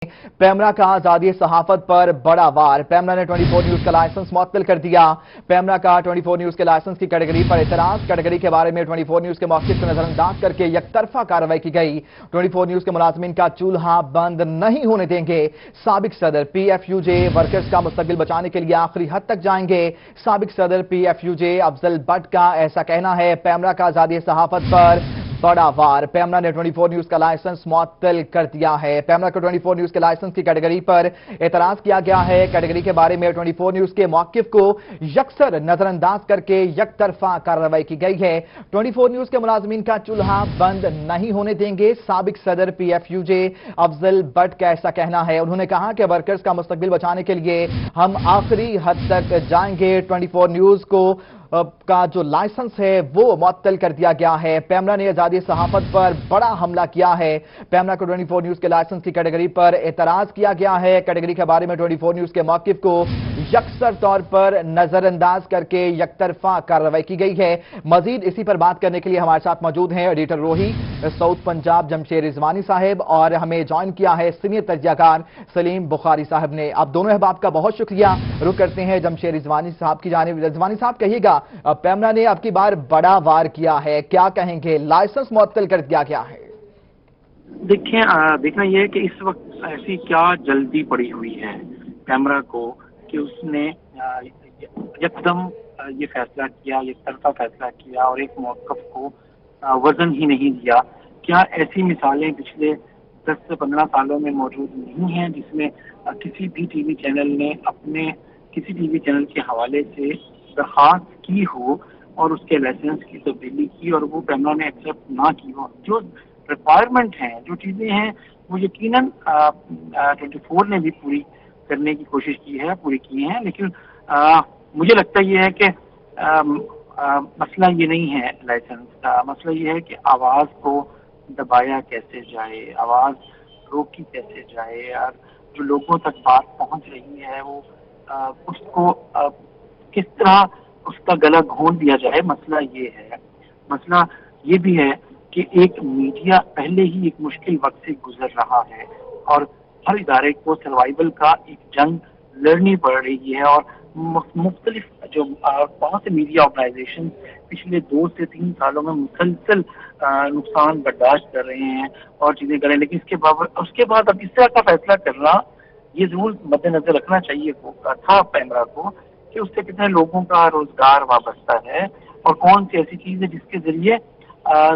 पैमरा का आजादी सहाफत पर बड़ा वार। पैमरा ने 24 न्यूज का लाइसेंस मुअत्तल कर दिया। पैमरा का 24 न्यूज के लाइसेंस की कैटेगरी पर एतराज। कैटेगरी के बारे में 24 न्यूज के मौक़िफ़ को नजरअंदाज करके यकतरफा कार्रवाई की गई। 24 न्यूज के मुलाजमीन का चूल्हा बंद नहीं होने देंगे। साबिक सदर PFUJ वर्कर्स का मुस्तकबिल बचाने के लिए आखिरी हद तक जाएंगे। साबिक सदर PFUJ अफजल भट्ट का ऐसा कहना है। पैमरा का आजादी सहाफत पर बड़ा वार। पैमरा ने 24 न्यूज का लाइसेंस मुअत्तल कर दिया है। पैमरा को 24 न्यूज के लाइसेंस की कैटेगरी पर एतराज किया गया है। कैटेगरी के बारे में 24 न्यूज के मौक़िफ़ को यकसर नजरअंदाज करके यकतरफा कार्रवाई की गई है। 24 न्यूज के मुलाजमीन का चूल्हा बंद नहीं होने देंगे। साबिक सदर PFUJ अफजल भट्ट का ऐसा कहना है। उन्होंने कहा कि वर्कर्स का मुस्तकबिल बचाने के लिए हम आखिरी हद तक जाएंगे। 24 न्यूज को का जो लाइसेंस है वो मुअत्तल कर दिया गया है। पैमरा ने आजादी सहाफत पर बड़ा हमला किया है। पैमरा को 24 न्यूज के लाइसेंस की कैटेगरी पर एतराज किया गया है। कैटेगरी के बारे में 24 न्यूज के मौक़िफ़ को यकसर तौर पर नजरअंदाज करके यकतरफा कार्रवाई की गई है। मजीद इसी पर बात करने के लिए हमारे साथ मौजूद हैं एडिटर रोही साउथ पंजाब जमशेद रिजवानी साहब और हमें ज्वाइन किया है सीनियर तजज़ियाकार सलीम बुखारी साहब ने। आप दोनों अहबाब का बहुत शुक्रिया। रुख करते हैं जमशेद रिजवानी साहब की जानिब। रिजवानी साहब कहिएगा, पैमरा ने अब की बार बड़ा वार किया है, क्या कहेंगे? लाइसेंस मुअत्तल कर दिया गया है। देखना यह है कि इस वक्त ऐसी क्या जल्दी पड़ी हुई है पैमरा को कि उसने एकदम ये फैसला किया, एक तरफा फैसला किया और एक मौक़िफ़ को वजन ही नहीं दिया। क्या ऐसी मिसालें पिछले 10 से 15 सालों में मौजूद नहीं हैं जिसमें किसी भी टीवी चैनल ने अपने किसी टीवी चैनल के हवाले से दरख्वास्त की हो और उसके लाइसेंस की तब्दीली की और वो पैमरा ने एक्सेप्ट ना की हो? जो रिक्वायरमेंट हैं, जो चीज़ें हैं, वो यकीनन 24 ने भी पूरी करने की कोशिश की है, पूरी की हैं। लेकिन मुझे लगता ये है कि मसला ये नहीं है लाइसेंस का, मसला ये है कि आवाज़ को दबाया कैसे जाए, आवाज़ रोकी कैसे जाए और जो लोगों तक बात पहुंच रही है वो उसको किस तरह उसका गला घोंट दिया जाए। मसला ये है, मसला ये भी है कि एक मीडिया पहले ही एक मुश्किल वक्त से गुजर रहा है और हर इदारे को सर्वाइवल का एक जंग लड़नी पड़ रही है और मुख्तलिफ जो बहुत से मीडिया ऑर्गेनाइजेशन पिछले 2 से 3 सालों में मुसलसल नुकसान बर्दाश्त कर रहे हैं और चीज़ें कर रहे हैं। लेकिन उसके बाद अब इस तरह का फैसला करना ये जरूर मद्देनजर रखना चाहिए था पैमरा को कि उससे कितने लोगों का रोजगार वाबस्ता है और कौन सी ऐसी चीज़ है जिसके जरिए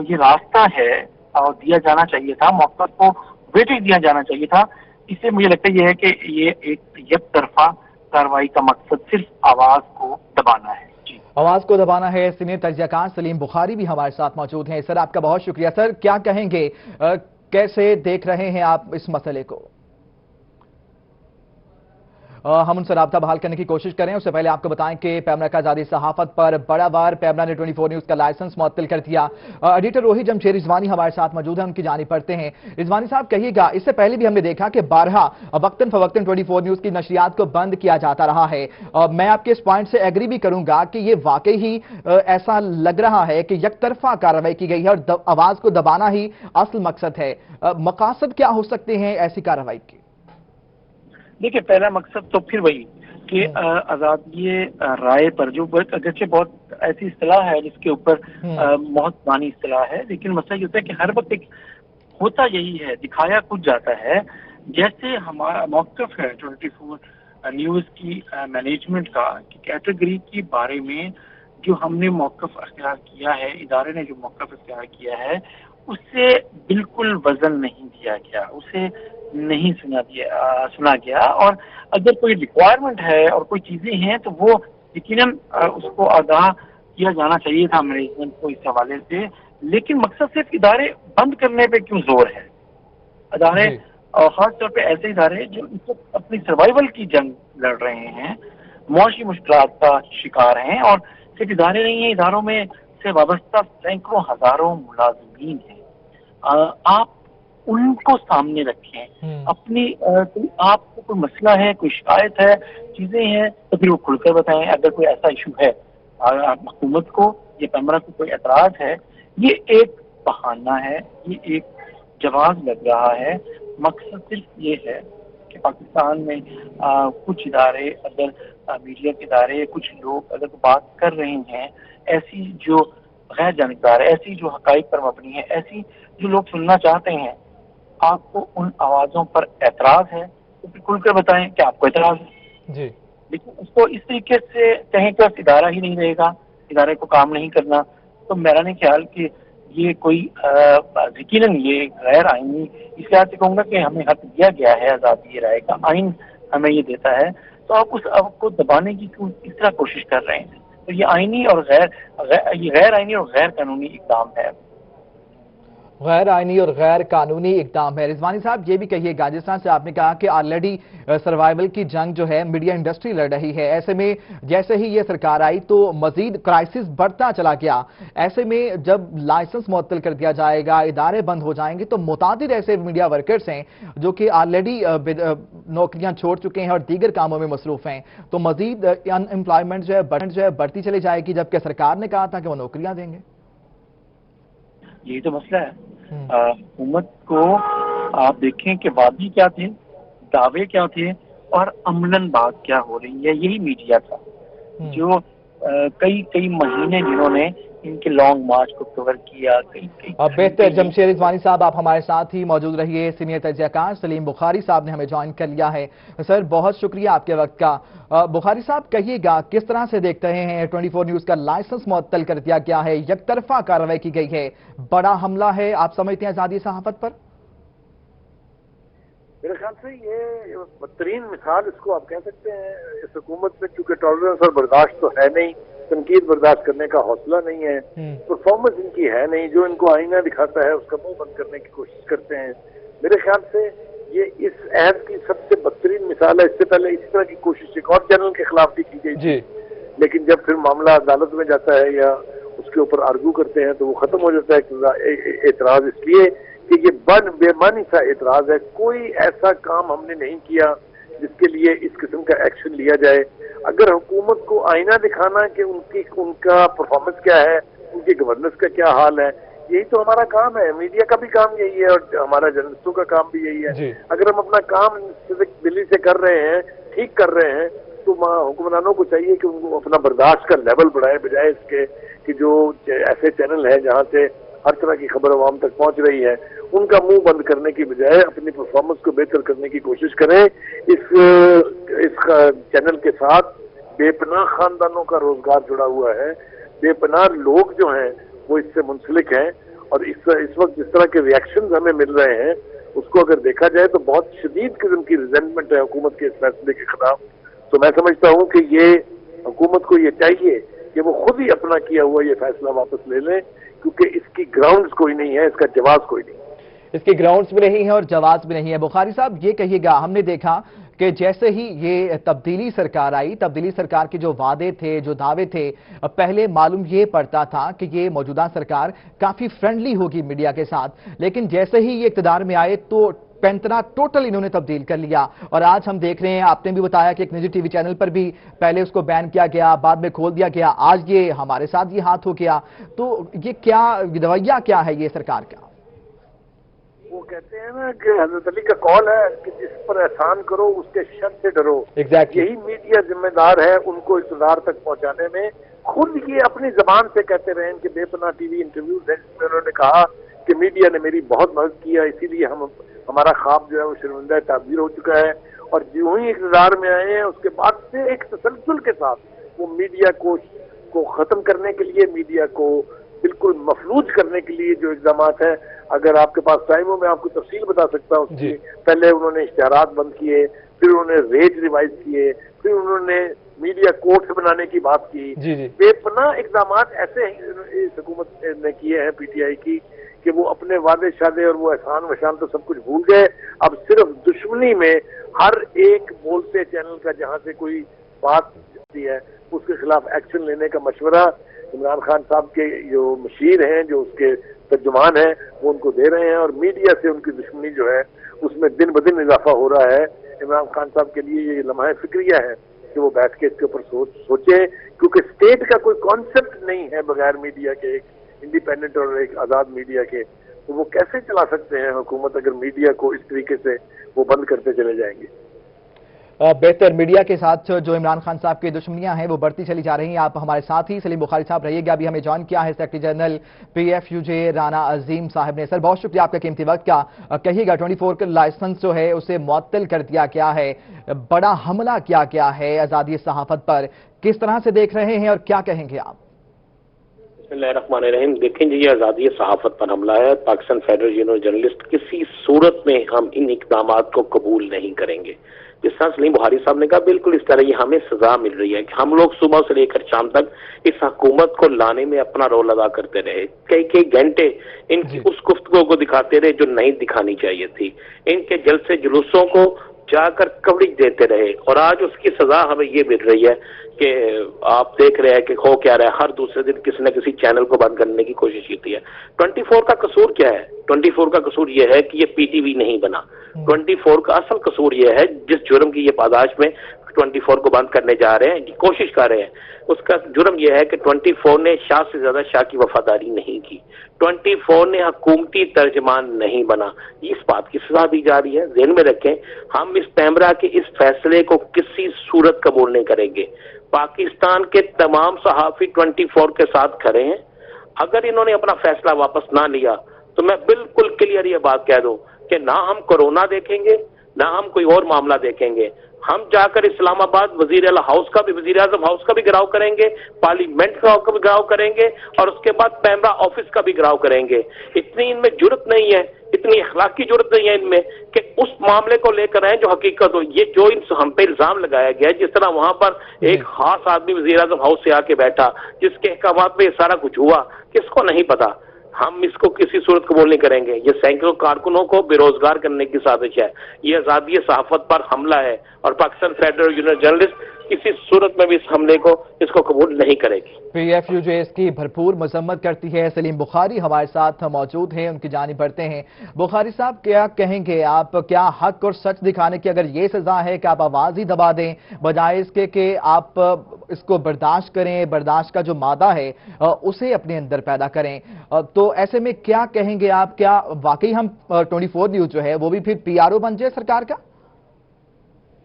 ये रास्ता है और दिया जाना चाहिए था, मौक़िफ़ को वेटेज दिया जाना चाहिए था। इससे मुझे लगता है ये है कि ये एक यकतरफा कार्रवाई का मकसद सिर्फ आवाज़ को दबाना है। जी, आवाज़ को दबाना है। सीनियर तजज़ियाकार सलीम बुखारी भी हमारे साथ मौजूद हैं। सर, आपका बहुत शुक्रिया। सर, क्या कहेंगे, कैसे देख रहे हैं आप इस मसले को? हम उनसे राब्ता बहाल करने की कोशिश करें उससे पहले आपको बताएं कि पैमरा का आजादी सहाफत पर बड़ा वार। पैमरा ने 24 न्यूज का लाइसेंस मुअत्तल कर दिया। एडिटर रोही जमशेद रिजवानी हमारे साथ मौजूद है, उनकी जानिब पढ़ते हैं। रिजवानी साहब कहिएगा, इससे पहले भी हमने देखा कि बारहा वक्तन फवक्तन 24 न्यूज की नशरियात को बंद किया जाता रहा है। मैं आपके इस पॉइंट से एग्री भी करूंगा कि ये वाकई ही ऐसा लग रहा है कि यकतरफा कार्रवाई की गई है और आवाज को दबाना ही असल मकसद है। मकासद क्या हो सकते हैं ऐसी कार्रवाई के? देखिए, पहला मकसद तो फिर वही कि आज़ादी राय पर जो अगरचे बहुत ऐसी इस्तिलाह है जिसके ऊपर बहुत पुरानी इस्तिलाह है, लेकिन मसला ये होता है कि हर वक्त एक होता यही है, दिखाया कुछ जाता है। जैसे हमारा मौक़िफ़ है 24 न्यूज़ की मैनेजमेंट का कि कैटेगरी के बारे में जो हमने मौक़िफ़ अख्तियार किया है, इदारे ने जो मौक़िफ़ अख्तियार किया है, उससे बिल्कुल वज़न नहीं दिया गया, उसे नहीं सुना गया। और अगर कोई रिक्वायरमेंट है और कोई चीज़ें हैं तो वो यकीनन उसको आगाह किया जाना चाहिए था मैनेजमेंट को इस हवाले से। लेकिन मकसद सिर्फ इदारे बंद करने पे क्यों जोर है? इदारे और ख़ास तौर पे ऐसे इदारे जो इस वक्त अपनी सर्वाइवल की जंग लड़ रहे हैं, मुआशी मुश्किलात का शिकार हैं और सिर्फ इदारे नहीं हैं, इदारों में से वाबस्ता सैकड़ों हज़ारों मुलाज़िमीन हैं। आप उनको सामने रखें, अपनी आपको कोई मसला है, कोई शिकायत है, चीज़ें हैं तो फिर वो खुलकर बताएं। अगर कोई ऐसा इशू है, हुकूमत को या पैमरा को कोई एतराज़ है, ये एक बहाना है, ये एक जवाब लग रहा है। मकसद सिर्फ ये है کہ پاکستان میں کچھ ادارے اگر میڈیا کے ادارے کچھ لوگ اگر بات کر رہے ہیں ایسی جو غیر جانبدار ہے، ایسی جو حقائق پر مبنی ہے، ایسی جو لوگ سننا چاہتے ہیں، آپ کو ان آوازوں پر اعتراض ہے تو پھر کھل کر بتائیں کہ آپ کو اعتراض ہے. جی لیکن اس کو اس طریقے سے کہیں کہ ادارہ ہی نہیں رہے گا، ادارے کو کام نہیں کرنا، تو میرا نہیں خیال کہ یہ کوئی یقیناً یہ غیر آئینی، اس لحاظ سے کہوں گا کہ ہمیں حق دیا گیا ہے آزادی رائے کا، آئین ہمیں یہ دیتا ہے، تو آپ اس کو دبانے کی کیوں اس طرح کوشش کر رہے ہیں؟ تو یہ آئینی اور یہ غیر آئینی اور غیر قانونی اقدام ہے. غیر آئینی اور غیر قانونی اقدام ہے. رضوانی صاحب یہ بھی کہیے گا، جس طرح سے آپ نے کہا کہ آلریڈی سروائیول کی جنگ جو ہے میڈیا انڈسٹری لڑ رہی ہے، ایسے میں جیسے ہی یہ سرکار آئی تو مزید کرائسس بڑھتا چلا گیا. ایسے میں جب لائسنس معطل کر دیا جائے گا، ادارے بند ہو جائیں گے، تو متعدد ایسے میڈیا ورکرز ہیں جو کہ آلریڈی نوکریاں چھوڑ چکے ہیں اور دیگر کاموں میں مصروف ہیں، تو مزید ان امپلائمنٹ جو ہے بڑھتی چلی جائے گی، جبکہ سرکار نے کہا تھا کہ وہ نوکریاں دیں گے. یہی تو مسئلہ ہے. حکومت کو آپ دیکھیں کہ وعدے کیا تھے، دعوے کیا تھے، اور عملاً بات کیا ہو رہی ہے. یہی میڈیا تھا جو کئی مہینے جنہوں نے ان کے لانگ مارچ کو کور کیا. بہتر. جمشید رضوانی صاحب آپ ہمارے ساتھ ہی موجود رہیے. سینئر تجزیہ کار سلیم بخاری صاحب نے ہمیں جوائن کر لیا ہے. سر بہت شکریہ آپ کے وقت کا. بخاری صاحب کہیے گا کس طرح سے دیکھتے ہیں 24 نیوز کا لائسنس معطل کر دیا گیا ہے، یک طرفہ کارروائی کی گئی ہے، بڑا حملہ ہے آپ سمجھتے ہیں آزادی صحافت پر؟ میرے خیال سے یہ بدترین مثال اس کو آپ کہہ سکتے ہیں. اس حکومت میں چونکہ ٹالرنس اور برداشت تو ہے نہیں، تنقید برداشت کرنے کا حوصلہ نہیں ہے، پرفارمنس ان کی ہے نہیں، جو ان کو آئینہ دکھاتا ہے اس کا منہ بند کرنے کی کوشش کرتے ہیں. میرے خیال سے یہ اس عہد کی سب سے بدترین مثال ہے. اس سے پہلے اسی طرح کی کوشش ایک اور چینل کے خلاف بھی کی گئی تھی، لیکن جب پھر معاملہ عدالت میں جاتا ہے یا اس کے اوپر آرگو کرتے ہیں تو وہ ختم ہو جاتا ہے اعتراض، اس لیے کہ یہ بے معنی سا اعتراض ہے. کوئی ایسا کام ہم نے نہیں کیا جس کے لیے اس قسم کا ایکشن لیا جائے. اگر حکومت کو آئینہ دکھانا کہ ان کا پرفارمنس کیا ہے، ان کی گورننس کا کیا حال ہے، یہی تو ہمارا کام ہے. میڈیا کا بھی کام یہی ہے اور ہمارا جرنلسٹوں کا کام بھی یہی ہے. اگر ہم اپنا کام دلی سے کر رہے ہیں، ٹھیک کر رہے ہیں، تو حکمرانوں کو چاہیے کہ ان کو اپنا برداشت کا لیول بڑھائے، بجائے اس کے کہ جو ایسے چینل ہیں جہاں سے ہر طرح کی خبر عوام تک پہنچ رہی ہے، ان کا منہ بند کرنے کی بجائے اپنی پرفارمنس کو بہتر کرنے کی کوشش کریں. اس چینل کے ساتھ بے پناہ خاندانوں کا روزگار جڑا ہوا ہے، بے پناہ لوگ جو ہیں وہ اس سے منسلک ہیں، اور اس وقت جس طرح کے ری ایکشنز ہمیں مل رہے ہیں اس کو اگر دیکھا جائے تو بہت شدید قسم کی ریزنٹمنٹ ہے حکومت کے اس فیصلے کے خلاف. تو میں سمجھتا ہوں کہ یہ حکومت کو یہ چاہیے کہ وہ خود ہی اپنا کیا ہوا یہ فیصلہ واپس لے لیں، کیونکہ اس کی گراؤنڈز کوئی نہیں ہے، اس کا جواز کوئی نہیں ہے. اس کے گراؤنڈز بھی نہیں ہے اور جواز بھی نہیں ہے. بخاری صاحب یہ کہیے گا، ہم نے دیکھا کہ جیسے ہی یہ تبدیلی سرکار آئی، تبدیلی سرکار کے جو وعدے تھے، جو دعوے تھے، پہلے معلوم یہ پڑتا تھا کہ یہ موجودہ سرکار کافی فرینڈلی ہوگی میڈیا کے ساتھ، لیکن جیسے ہی یہ اقتدار میں آئے تو پینتنا ٹوٹل انہوں نے تبدیل کر لیا. اور آج ہم دیکھ رہے ہیں، آپ نے بھی بتایا کہ ایک نجی ٹی وی چینل پر بھی پہلے اس کو بین کیا گیا، بعد میں کھول دیا گیا، آج یہ ہمارے ساتھ یہ ہاتھ ہو گیا. تو یہ کیا رویہ کیا ہے یہ سرکار کا؟ وہ کہتے ہیں نا کہ حضرت علی کا قول ہے کہ جس پر احسان کرو اس کے شر سے ڈرو. یہی میڈیا ذمہ دار ہے ان کو اقتدار تک پہنچانے میں. خود یہ اپنی زبان سے کہتے رہے کہ بے پناہ ٹی وی انٹرویوز ہیں جس میں انہوں نے کہا کہ میڈیا نے میری بہت مدد کیا، اسی لیے ہمارا خواب جو ہے وہ شرمندہ تعبیر ہو چکا ہے. اور جو ہی اقتدار میں آئے ہیں اس کے بعد سے ایک تسلسل کے ساتھ وہ میڈیا کو ختم کرنے کے لیے، میڈیا کو بالکل مفلوج کرنے کے لیے جو اقدامات ہیں، اگر آپ کے پاس ٹائم ہو میں آپ کو تفصیل بتا سکتا ہوں. پہلے انہوں نے اشتہارات بند کیے، پھر انہوں نے ریٹ ریوائز کیے، پھر انہوں نے میڈیا کوڈز بنانے کی بات کی. بے پناہ اقدامات ایسے اس حکومت نے کیے ہیں پی ٹی آئی کی کہ وہ اپنے وعدے شادے اور وہ احسان وشان تو سب کچھ بھول گئے. اب صرف دشمنی میں ہر ایک بولتے چینل کا جہاں سے کوئی بات ہوتی ہے اس کے خلاف ایکشن لینے کا مشورہ عمران خان صاحب کے جو مشیر ہیں، جو اس کے ترجمان ہیں، وہ ان کو دے رہے ہیں. اور میڈیا سے ان کی دشمنی جو ہے اس میں دن بدن اضافہ ہو رہا ہے. عمران خان صاحب کے لیے یہ لمحہ فکریہ ہے کہ وہ بیٹھ کے اس کے اوپر سوچیں، کیونکہ اسٹیٹ کا کوئی کانسیپٹ نہیں ہے بغیر میڈیا کے، ایک انڈیپینڈنٹ اور ایک آزاد میڈیا کے. تو وہ کیسے چلا سکتے ہیں حکومت اگر میڈیا کو اس طریقے سے وہ بند کرتے چلے جائیں گے؟ बेहतर मीडिया के साथ जो इमरान खान साहब की दुश्मनियां हैं वो बढ़ती चली जा रही हैं। आप हमारे साथ ही सलीम बुखारी साहब रहिएगा। अभी हमें ज्वाइन किया है सेक्रेटरी जनरल PFUJ राना अजीम साहब ने। सर बहुत शुक्रिया आपका कीमती वक्त का। कहिएगा 24 का लाइसेंस जो है उसे मुअत्तल कर दिया गया है, बड़ा हमला किया गया है आजादी सहाफत पर, किस तरह से देख रहे हैं और क्या कहेंगे आप? बिस्मिल्लाहिर्रहमानिर्रहीम। देखें जी, ये आज़ादी सहाफत पर हमला है। पाकिस्तान फेडरल यूनियन जर्नलिस्ट किसी सूरत में हम इन इक़दामात को कबूल नहीं करेंगे। जिस तरह सलीम बुखारी साहब ने कहा, बिल्कुल इस तरह ये हमें सजा मिल रही है कि हम लोग सुबह से लेकर शाम तक इस हुकूमत को लाने में अपना रोल अदा करते रहे। कई कई घंटे इनकी उस गुफ्तगू को दिखाते रहे जो नहीं दिखानी चाहिए थी। इनके जलसे जुलूसों को जाकर कवरेज देते रहे और आज उसकी सजा हमें ये मिल रही है कि आप देख रहे हैं कि हो क्या रहा है। हर दूसरे दिन किसी न किसी चैनल को बंद करने की कोशिश की है। 24 का कसूर क्या है? 24 का कसूर यह है कि ये PTV नहीं बना। 24 का असल कसूर यह है, जिस जुर्म की ये पादाश में 24 को बंद करने जा रहे हैं, कोशिश कर रहे हैं, उसका जुर्म यह है कि 24 ने शाह से ज्यादा शाह की वफादारी नहीं की। 24 ने हुकूमती तर्जमान नहीं बना। इस बात की सजा दी जा रही है। ज़हन में रखें, हम इस पैमरा के इस फैसले को किसी सूरत कबूल नहीं करेंगे। पाकिस्तान के तमाम सहाफी 24 के साथ खड़े हैं। अगर इन्होंने अपना फैसला वापस ना लिया तो मैं बिल्कुल क्लियर ये बात कह दूं कि ना हम कोरोना देखेंगे, ना हम कोई और मामला देखेंगे। हम जाकर इस्लामाबाद वजीर आला हाउस का भी, वजीर आजम हाउस का भी घेराव करेंगे, पार्लियामेंट का भी घेराव करेंगे और उसके बाद पैमरा ऑफिस का भी घेराव करेंगे। इतनी इनमें जुर्रत नहीं है, इतनी अखलाकी जुर्रत नहीं है इनमें कि उस मामले को लेकर आए जो हकीकत हो। ये जो हम पे इल्जाम लगाया गया है, जिस तरह वहां पर एक खास आदमी वजीर आजम हाउस से आके बैठा, जिसके अहकामात में ये सारा कुछ हुआ, किसको नहीं पता। हम इसको किसी सूरत कबूल नहीं करेंगे। ये सैकड़ों कारकुनों को बेरोजगार करने की साजिश है। ये आजादी सहाफत पर हमला है और पाकिस्तान फेडरल यूनियन जर्नलिस्ट किसी सूरत में भी इस हमले को, इसको कबूल नहीं करेगी। PFUJ इसकी भरपूर मजम्मत करती है। सलीम बुखारी हमारे साथ मौजूद हैं, उनकी जानिब बढ़ते हैं। बुखारी साहब क्या कहेंगे आप? क्या हक और सच दिखाने की अगर ये सजा है कि आप आवाज ही दबा दें बजाय इसके कि आप इसको बर्दाश्त करें, बर्दाश्त का जो मादा है उसे अपने अंदर पैदा करें, तो ऐसे में क्या कहेंगे आप? क्या वाकई हम 24 न्यूज जो है वो भी फिर PRO बन जाए सरकार का?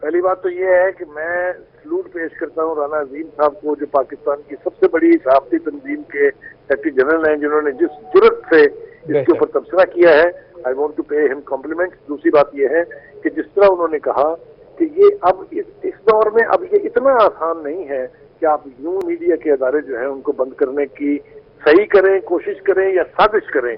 पहली बात तो ये है कि मैं सलूट पेश करता हूँ राना अजीम साहब को, जो पाकिस्तान की सबसे बड़ी सहाफती तंजीम के सेक्रेटरी जनरल हैं, जिन्होंने जिस जुर्रत से इसके ऊपर तबसरा किया है। I want to pay him compliment. दूसरी बात यह है कि जिस तरह उन्होंने कहा कि ये अब इस दौर में अब ये इतना आसान नहीं है कि आप न्यू मीडिया के अदारे जो है उनको बंद करने की सही करें, कोशिश करें या साजिश करें।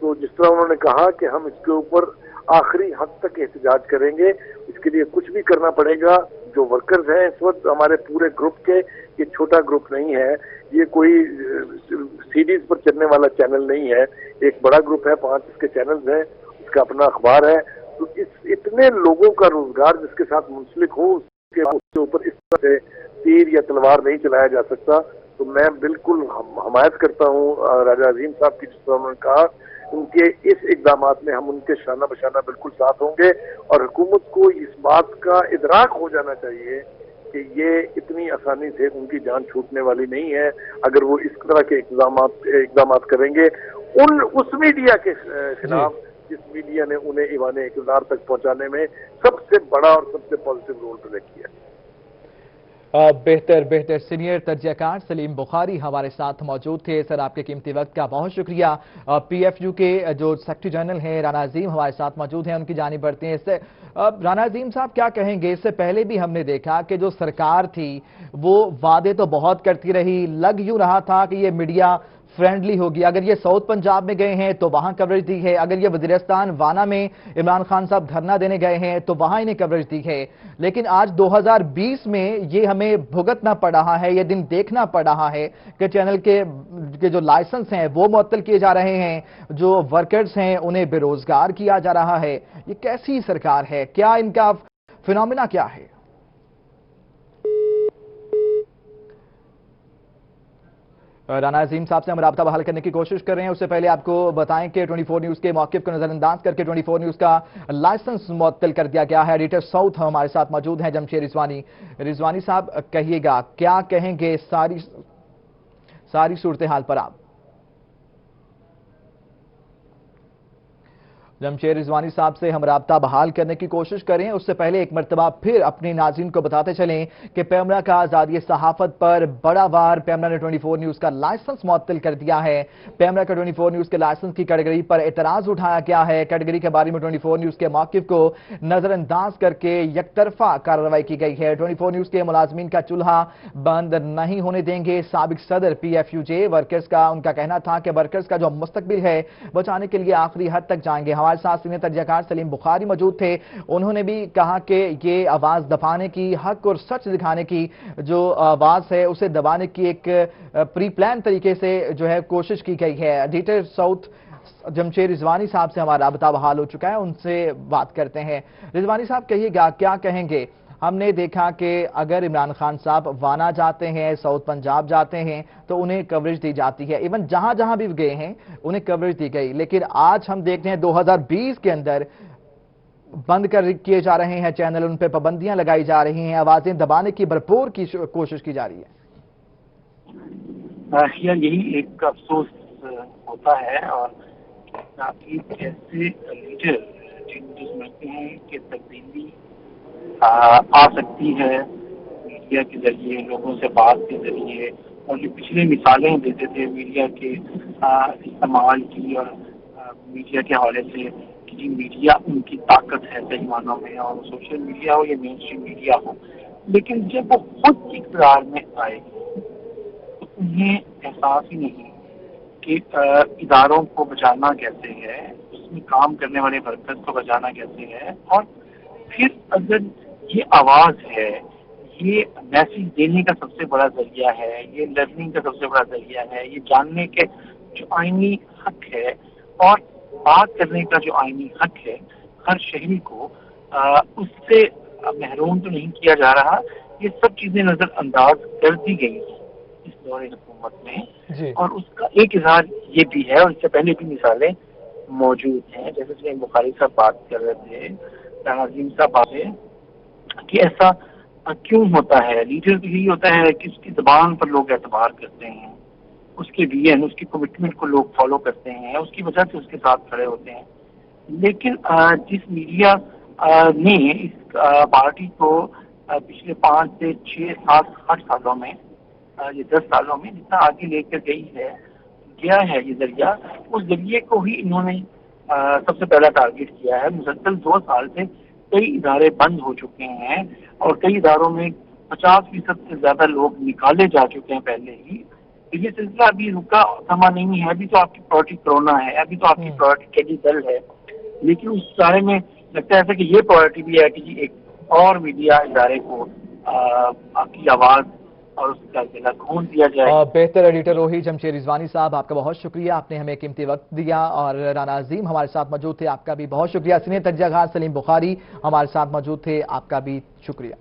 तो जिस तरह उन्होंने कहा कि हम इसके ऊपर आखिरी हद तक एहतजाज करेंगे, इसके लिए कुछ भी करना पड़ेगा। जो वर्कर्स हैं इस वक्त हमारे पूरे ग्रुप के, ये छोटा ग्रुप नहीं है, ये कोई सीरीज पर चलने वाला चैनल नहीं है, एक बड़ा ग्रुप है, 5 इसके चैनल्स हैं, उसका अपना अखबार है। तो इस इतने लोगों का रोजगार जिसके साथ मुंसलिक हो, उसके ऊपर इस तरह से तीर या तलवार नहीं चलाया जा सकता। तो मैं बिल्कुल हमायत करता हूँ राजा अजीम साहब की, जिस तरह उन्होंने कहा, उनके इस इक़दामात में हम उनके शाना बशाना बिल्कुल साथ होंगे। और हुकूमत को इस बात का इदराक हो जाना चाहिए कि ये इतनी आसानी से उनकी जान छूटने वाली नहीं है अगर वो इस तरह के इक़दामात करेंगे उस मीडिया के खिलाफ जिस मीडिया ने उन्हें ईवान इक़्तिदार तक पहुंचाने में सबसे बड़ा और सबसे पॉजिटिव रोल प्ले किया। बेहतर सीनियर तर्जयकार सलीम बुखारी हमारे साथ मौजूद थे। सर आपके कीमती वक्त का बहुत शुक्रिया। PFU के जो सेक्रेटरी जनरल हैं राना अजीम हमारे साथ मौजूद हैं, उनकी जानिब बढ़ते हैं। इससे राना अजीम साहब क्या कहेंगे? इससे पहले भी हमने देखा कि जो सरकार थी वो वादे तो बहुत करती रही, लग यूं रहा था कि ये मीडिया फ्रेंडली होगी। अगर ये साउथ पंजाब में गए हैं तो वहां कवरेज दी है, अगर ये वजीरिस्तान वाना में इमरान खान साहब धरना देने गए हैं तो वहां इन्हें कवरेज दी है। लेकिन आज 2020 में ये हमें भुगतना पड़ रहा है, ये दिन देखना पड़ रहा है कि चैनल के जो लाइसेंस हैं वो मुअत्तल किए जा रहे हैं, जो वर्कर्स हैं उन्हें बेरोजगार किया जा रहा है। ये कैसी सरकार है? क्या इनका फिनोमिना क्या है? राना अजीम साहब से हम राब्ता बहाल करने की कोशिश कर रहे हैं। उससे पहले आपको बताएं कि 24 न्यूज के मौक़िफ़ को नजरअंदाज करके 24 न्यूज का लाइसेंस मुअत्तल कर दिया गया है। एडिटर साउथ हमारे साथ मौजूद हैं जमशेद रिजवानी साहब, कहिएगा क्या कहेंगे सारी सूरत हाल पर आप? जमशेद रिजवानी साहब से हम राब्ता बहाल करने की कोशिश करें उससे पहले एक मरतबा फिर अपने नाज़रीन को बताते चलें कि पैमरा का आज़ादी सहाफ़त पर बड़ा वार। पैमरा ने 24 न्यूज़ का लाइसेंस मुअत्तल कर दिया है। पैमरा का 24 न्यूज़ के लाइसेंस की कैटेगरी पर एतराज़ उठाया गया है। कैटेगरी के बारे में 24 न्यूज़ के मौक़िफ़ को नज़रअंदाज करके यकतरफा कार्रवाई की गई है। 24 न्यूज़ के मुलाज़मीन का चूल्हा बंद नहीं होने देंगे। साबिक सदर PFUJ वर्कर्स का उनका कहना था कि वर्कर्स का जो मुस्तकबिल है बचाने के लिए आखिरी हद तक जाएंगे। हमारे साथ सीनियर तर्जमाकार सलीम बुखारी मौजूद थे। उन्होंने भी कहा कि ये आवाज़ दबाने की, हक और सच दिखाने की जो आवाज़ है उसे दबाने की एक प्री प्लान तरीके से जो है कोशिश की गई है। एडिटर साउथ जमशेद रिजवानी साहब से हमारा राब्ता बहाल हो चुका है, उनसे बात करते हैं। रिजवानी साहब कहिएगा, क्या कहेंगे? हमने देखा कि अगर इमरान खान साहब वाना जाते हैं, साउथ पंजाब जाते हैं तो उन्हें कवरेज दी जाती है। इवन जहां जहां भी गए हैं उन्हें कवरेज दी गई, लेकिन आज हम देखते हैं 2020 के अंदर बंद कर किए जा रहे हैं चैनल, उन पर पाबंदियां लगाई जा रही हैं, आवाजें दबाने की भरपूर की कोशिश की जा रही है। यही एक अफसोस होता है और ऐसे लीडर जो समझते हैं कि तब्दीली आ सकती है मीडिया के जरिए, लोगों से बात के जरिए, और जो पिछले मिसालें देते थे मीडिया के इस्तेमाल की और मीडिया के हवाले से कि जी मीडिया उनकी ताकत है सही मानों में, और सोशल मीडिया हो या मेन स्ट्रीम मीडिया हो, लेकिन जब वो खुद इक़्तिदार में आए तो उन्हें एहसास ही नहीं कि इदारों को बचाना कैसे है, उसमें काम करने वाले वर्कर्स को बचाना कैसे है, और फिर अगर ये आवाज़ है, ये मैसेज देने का सबसे बड़ा जरिया है, ये लर्निंग का सबसे बड़ा जरिया है, ये जानने के जो आईनी हक है और बात करने का जो आईनी हक है, हर शहरी को उससे महरूम तो नहीं किया जा रहा। ये सब चीज़ें नज़रअंदाज कर दी गई इस दौरे हुकूमत में, और उसका एक इजहार ये भी है, और इससे पहले भी मिसालें मौजूद हैं, जैसे सलीम बुखारी साहब बात कर रहे थे, नाज़ीम साहब बात है कि ऐसा क्यों होता है। लीडर तो यही होता है कि उसकी ज़बान पर लोग एतबार करते हैं, उसके विजन, उसकी कमिटमेंट को लोग फॉलो करते हैं, उसकी वजह से उसके साथ खड़े होते हैं। लेकिन जिस मीडिया ने इस पार्टी को पिछले 5 से 6, 7, 8 सालों में, ये 10 सालों में जितना आगे लेकर गया है ये जरिया, उस जरिए को ही इन्होंने सबसे पहला टारगेट किया है। मुसलसल 2 साल से कई इदारे बंद हो चुके हैं और कई इदारों में 50% से ज्यादा लोग निकाले जा चुके हैं पहले ही। तो ये सिलसिला अभी रुका थमा नहीं है। अभी तो आपकी प्रायोरिटी कोरोना है, अभी तो आपकी प्रायोरिटी कैदी दल है, लेकिन उस बारे में लगता है ऐसा कि ये प्रायोरिटी भी है कि जी एक और मीडिया इदारे को आपकी आवाज और उसका गिला खून दिया जाए। बेहतर एडिटर रोही जमशेद रिजवानी साहब, आपका बहुत शुक्रिया, आपने हमें कीमती वक्त दिया। और राना अजीम हमारे साथ मौजूद थे, आपका भी बहुत शुक्रिया। सीनियर तर्जमाकार सलीम बुखारी हमारे साथ मौजूद थे, आपका भी शुक्रिया।